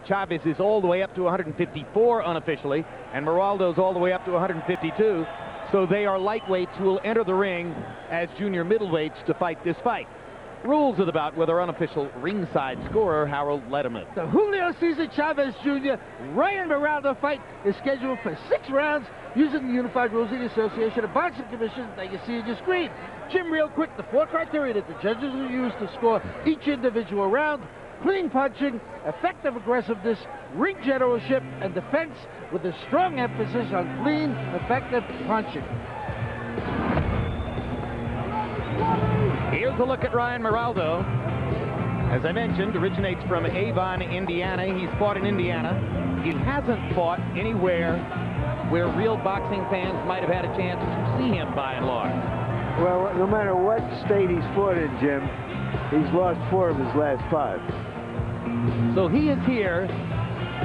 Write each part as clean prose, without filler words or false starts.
Chavez is all the way up to 154 unofficially, and Maraldo's all the way up to 152. So they are lightweights who will enter the ring as junior middleweights to fight this fight. Rules of the bout with our unofficial ringside scorer, Harold Letterman. The Julio Cesar Chavez Jr. Ryan Maraldo fight is scheduled for 6 rounds using the Unified Rules of the Association of Boxing Commission that you see on your screen. Jim, real quick, the 4 criteria that the judges will use to score each individual round: clean punching, effective aggressiveness, ring generalship, and defense, with a strong emphasis on clean, effective punching. Here's a look at Ryan Maraldo. As I mentioned, originates from Avon, Indiana. He's fought in Indiana. He hasn't fought anywhere where real boxing fans might have had a chance to see him, by and large. Well, no matter what state he's fought in, Jim, he's lost 4 of his last 5. So he is here.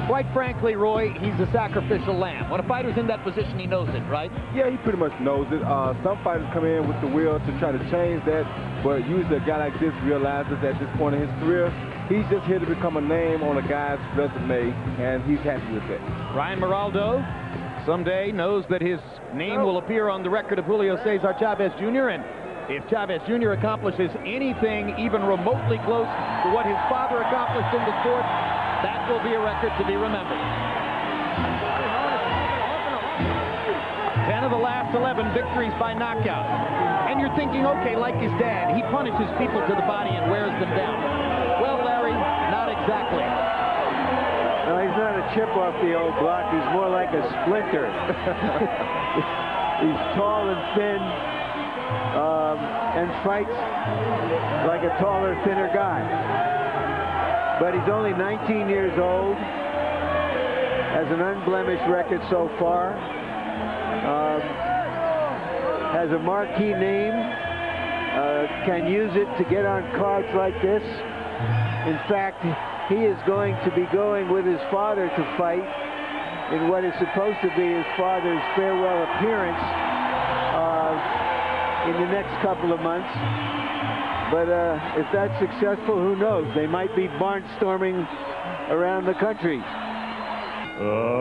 Quite frankly, Roy, he's a sacrificial lamb. When a fighter's in that position, he knows it, right? Yeah, he pretty much knows it. Some fighters come in with the will to try to change that, but usually a guy like this realizes at this point in his career, he's just here to become a name on a guy's resume, and he's happy with that. Ryan Maraldo someday knows that his name will appear on the record of Julio Cesar Chavez Jr., and if Chavez Jr. accomplishes anything even remotely close to what his father accomplished in the sport, that will be a record to be remembered. 10 of the last 11 victories by knockout. And you're thinking, okay, like his dad, he punishes people to the body and wears them down. Well, Larry, not exactly. No, he's not a chip off the old block. He's more like a splinter. He's tall and thin, and fights like a taller, thinner guy. But he's only 19 years old, has an unblemished record so far, has a marquee name, can use it to get on cards like this. In fact, he is going to be going with his father to fight in what is supposed to be his father's farewell appearance in the next couple of months. But if that's successful, who knows? They might be barnstorming around the country.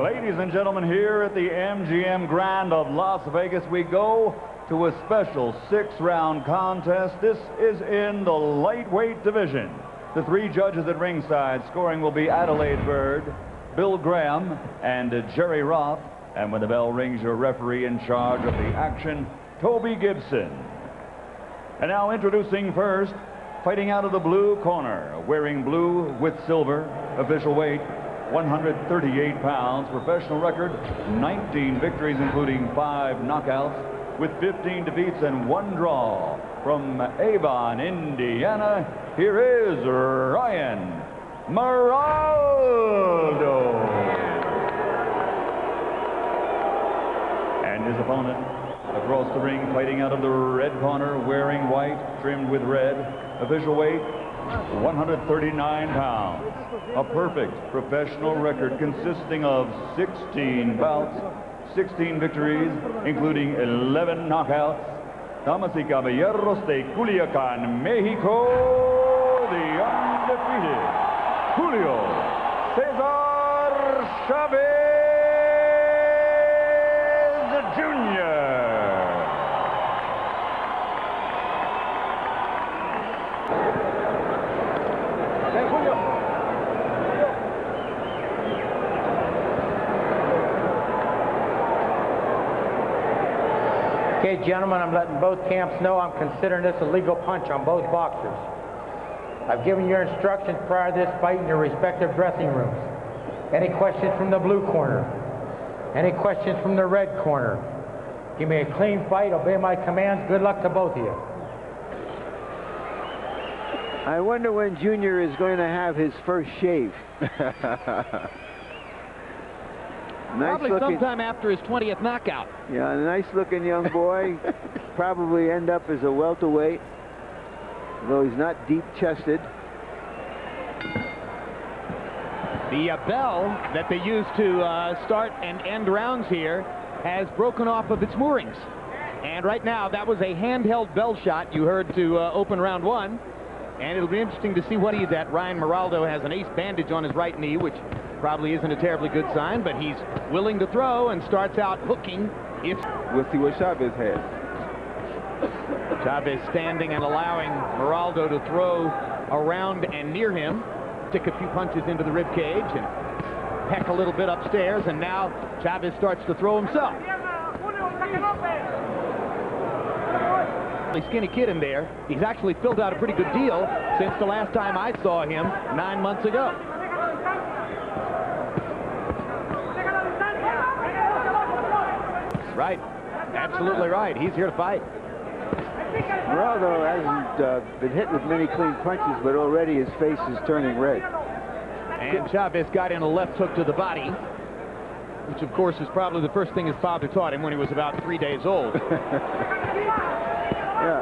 Ladies and gentlemen, here at the MGM Grand of Las Vegas, we go to a special 6-round contest. This is in the lightweight division. The 3 judges at ringside scoring will be Adelaide Bird, Bill Graham, and Jerry Roth. And when the bell rings, your referee in charge of the action, Toby Gibson. And now introducing first, fighting out of the blue corner, wearing blue with silver, official weight 138 pounds, professional record 19 victories including 5 knockouts, with 15 defeats and 1 draw. From Avon, Indiana, here is Ryan Maraldo. And his opponent across the ring, fighting out of the red corner, wearing white, trimmed with red, official weight 139 pounds. A perfect professional record consisting of 16 bouts, 16 victories, including 11 knockouts. Damas y caballeros de Culiacán, Mexico, the undefeated Julio Cesar Chavez Jr. Okay, gentlemen, I'm letting both camps know I'm considering this a legal punch on both boxers. I've given your instructions prior to this fight in your respective dressing rooms. Any questions from the blue corner? Any questions from the red corner? Give me a clean fight, obey my commands. Good luck to both of you. I wonder when Junior is going to have his first shave. Probably sometime after his 20th knockout. Yeah, a nice-looking young boy. Probably end up as a welterweight, though he's not deep-chested. The bell that they use to start and end rounds here has broken off of its moorings. And right now, that was a handheld bell shot you heard to open round 1. And it'll be interesting to see what he's at. Ryan Maraldo has an ace bandage on his right knee, which Probably isn't a terribly good sign, but he's willing to throw and starts out hooking. We'll see what Chavez has. Chavez standing and allowing Maraldo to throw around and near him. Stick a few punches into the rib cage and peck a little bit upstairs, and now Chavez starts to throw himself. Skinny kid in there. He's actually filled out a pretty good deal since the last time I saw him 9 months ago. Right. Absolutely right. He's here to fight. Maraldo hasn't been hit with many clean punches, but already his face is turning red. And Chavez got in a left hook to the body, which of course is probably the first thing his father taught him when he was about 3 days old. Yeah.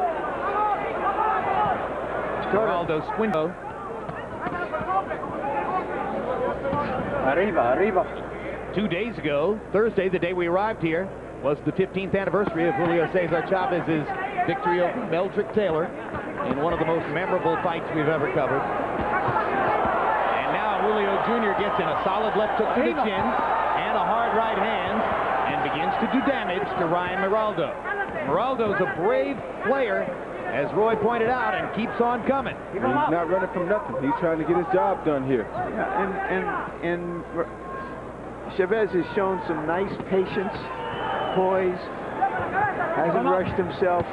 Maraldo Squindo. Arriba. 2 days ago, Thursday, the day we arrived here, was the 15th anniversary of Julio Cesar Chavez's victory over Meldrick Taylor in one of the most memorable fights we've ever covered. And now Julio Jr. gets in a solid left hook to the chin and a hard right hand and begins to do damage to Ryan Maraldo. Maraldo's a brave player, as Roy pointed out, and keeps on coming. He's not running from nothing. He's trying to get his job done here. Yeah, and Chavez has shown some nice patience, poise, hasn't rushed himself,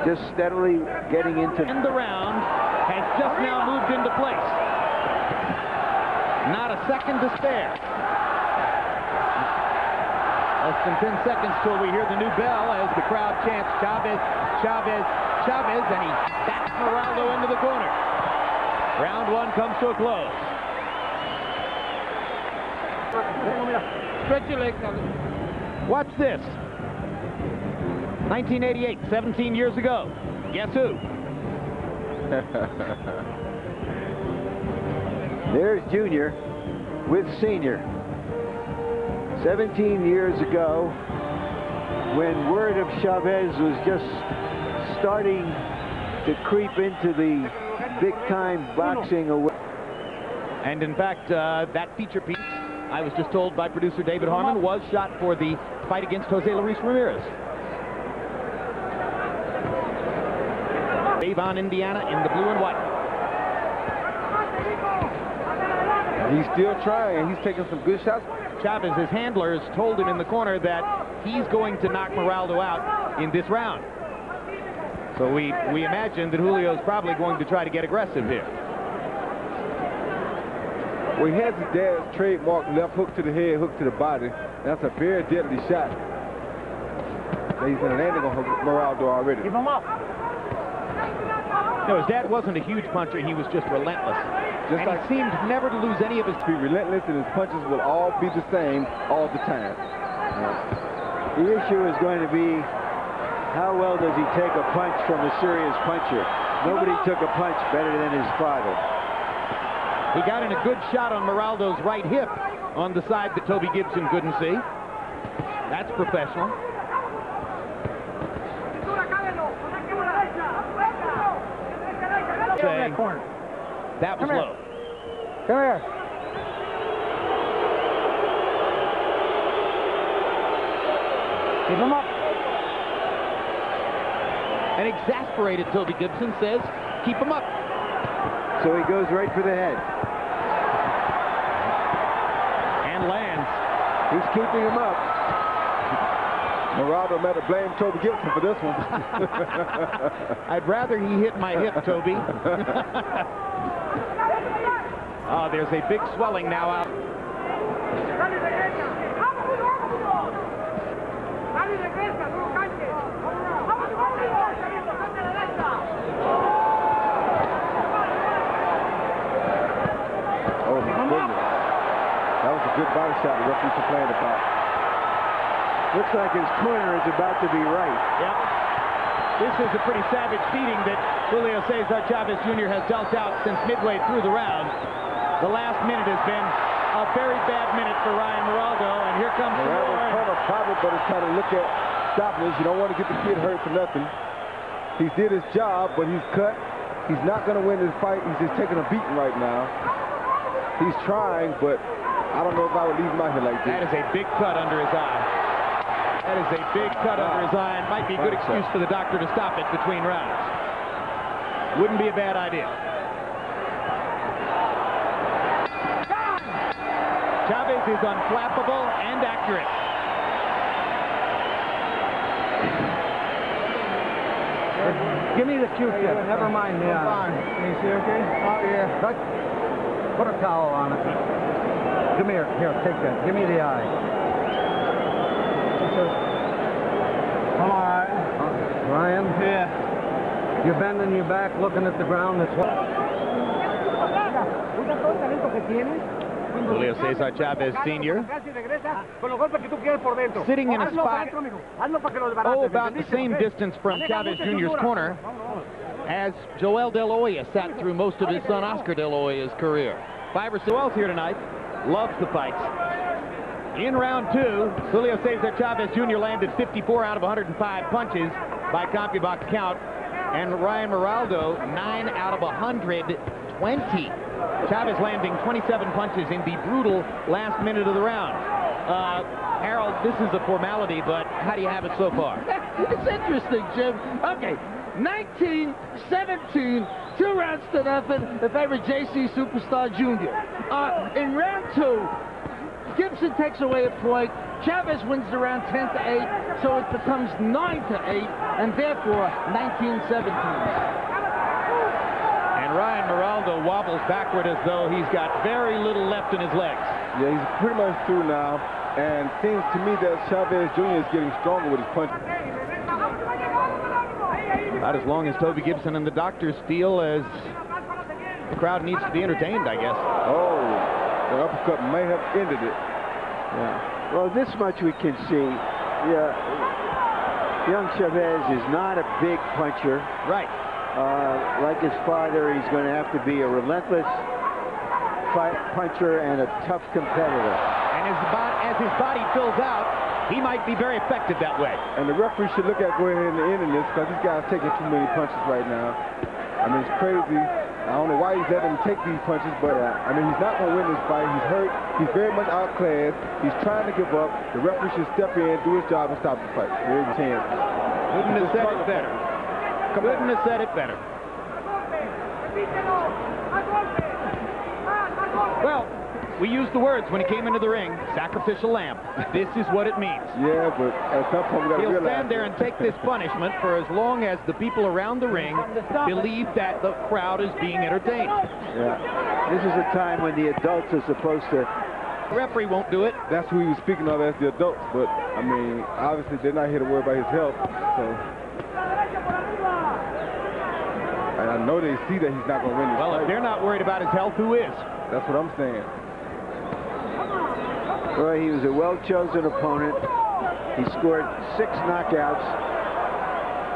just steadily getting into. And the round has just now moved into place. Not a second to spare. Less than 10 seconds till we hear the new bell as the crowd chants Chavez, Chavez, Chavez, and he backs Maraldo into the corner. Round one comes to a close. Stretch your legs out. Watch this. 1988, 17 years ago. Guess who? There's Junior with Senior. 17 years ago, when word of Chavez was just starting to creep into the big-time boxing away. And in fact, that feature piece, I was just told by producer David Harmon, was shot for the fight against Jose Luis Ramirez. Avon, Indiana, in the blue and white. He's still trying. He's taking some good shots. Chavez's handlers told him in the corner that he's going to knock Maraldo out in this round. So we imagine that Julio's probably going to try to get aggressive here. Well, he has his dad's trademark left hook to the head, hook to the body. That's a very deadly shot. He's been landing on Maraldo already. Keep him up. No, his dad wasn't a huge puncher. He was just relentless. Just and like he seemed never to lose any of his... Be relentless, and his punches will all be the same all the time. The issue is going to be how well does he take a punch from a serious puncher. Nobody took a punch better than his father. He got in a good shot on Maraldo's right hip on the side that Toby Gibson couldn't see. That's professional. That was low. Come here. Keep him up. An exasperated Toby Gibson says, keep him up. So he goes right for the head. And lands. He's keeping him up. Maraldo might have blamed Toby Gibson for this one. I'd rather he hit my hip, Toby. Oh, there's a big swelling now out. Oh, my goodness. That was a good body shot the referee complained about. Looks like his corner is about to be right. Yep. This is a pretty savage beating that Julio Cesar Chavez Jr. has dealt out since midway through the round. The last minute has been a very bad minute for Ryan Maraldo, and here comes some more. Maraldo's problem, but is trying to look at stopping this. You don't want to get the kid hurt for nothing. He did his job, but he's cut. He's not going to win this fight. He's just taking a beating right now. He's trying, but I don't know if I would leave him out here like this. That is a big cut under his eye. That is a big cut under his eye, and might be a good excuse for the doctor to stop it between rounds. Wouldn't be a bad idea. Chavez is unflappable and accurate. Give me the Q-tip. Never mind the eye. Can you see okay? Oh, yeah. Put a towel on it. Come here. Here, take that. Give me the eye. Come on. Ryan? Yeah. You're bending your back, looking at the ground. That's what... Julio Cesar Chavez Sr. sitting in a spot about the same distance from Chavez Jr.'s corner as Joel De La Hoya sat through most of his son Oscar De La Hoya's career. 5 or 6 Joel's here tonight, loves the fights. In round 2, Julio Cesar Chavez Jr. landed 54 out of 105 punches by CompuBox count, and Ryan Maraldo 9 out of 120. Chavez landing 27 punches in the brutal last minute of the round. Harold, this is a formality, but how do you have it so far? It's interesting, Jim. Okay, 19-17, 2 rounds to nothing in favor of JC Superstar Jr. In round 2, Gibson takes away a point. Chavez wins the round 10-8, so it becomes 9-8, and therefore 19-17. Ryan Maraldo wobbles backward as though he's got very little left in his legs. Yeah, he's pretty much through now, and seems to me that Chavez Jr. is getting stronger with his punches. About as long as Toby Gibson and the doctors feel as the crowd needs to be entertained, I guess. Oh, the uppercut may have ended it. Yeah. Well, this much we can see. Yeah, young Chavez is not a big puncher. Right. Like his father, he's going to have to be a relentless puncher and a tough competitor. And as his body fills out, he might be very effective that way. And the referee should look at going ahead and ending this, because this guy's taking too many punches right now. I mean, it's crazy. I don't know why he's letting him take these punches, but I mean, he's not going to win this fight. He's hurt. He's very much outclassed. He's trying to give up. The referee should step in, do his job, and stop the fight. There's a chance. Couldn't have said it better. Couldn't have said it better. Well, we used the words when he came into the ring, sacrificial lamb. This is what it means. Yeah, but at some point we got to realize... He'll stand there and take this punishment for as long as the people around the ring believe that the crowd is being entertained. Yeah, this is a time when the adults are supposed to... The referee won't do it. That's who he was speaking of as the adults, but, I mean, obviously they're not here to worry about his health, so... And I know they see that he's not going to win this fight. If they're not worried about his health, who is? That's what I'm saying. Well, he was a well-chosen opponent. He scored 6 knockouts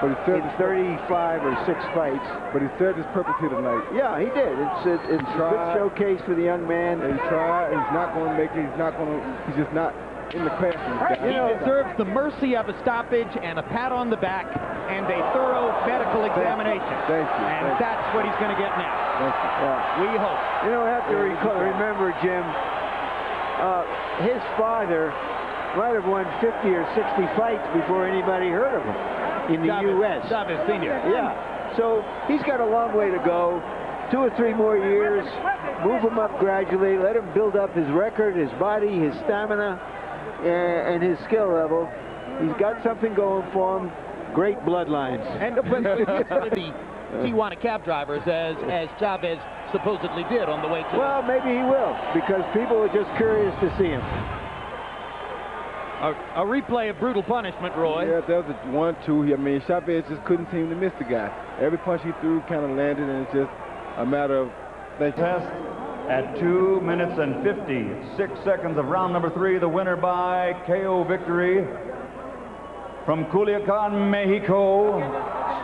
in 35 or 6 fights. But he served his purpose here tonight. Yeah, he did. It's a good showcase for the young man. And he tried. He's not going to make it. He's just not in the classroom. He deserves the mercy of a stoppage and a pat on the back and a thorough medical examination. Thank you. And that's what he's going to get now. Thank you. Yeah. We hope. You know, have to remember, Jim, his father might have won 50 or 60 fights before anybody heard of him in the U.S. Chavez Sr. Yeah. So he's got a long way to go. 2 or 3 more years. Move him up gradually. Let him build up his record, his body, his stamina, and his skill level. He's got something going for him. Great bloodlines. And the Tijuana cab drivers, as Chavez supposedly did on the way to... Well, maybe he will, because people are just curious to see him. A replay of brutal punishment, Roy. Yeah, that was a 1-2. I mean, Chavez just couldn't seem to miss the guy. Every punch he threw kind of landed, and it's just a matter of... Test at 2 minutes and 56 seconds of round number 3. The winner by KO victory from Culiacan, Mexico,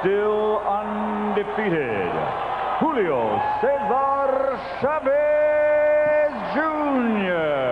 still undefeated, Julio Cesar Chavez Jr.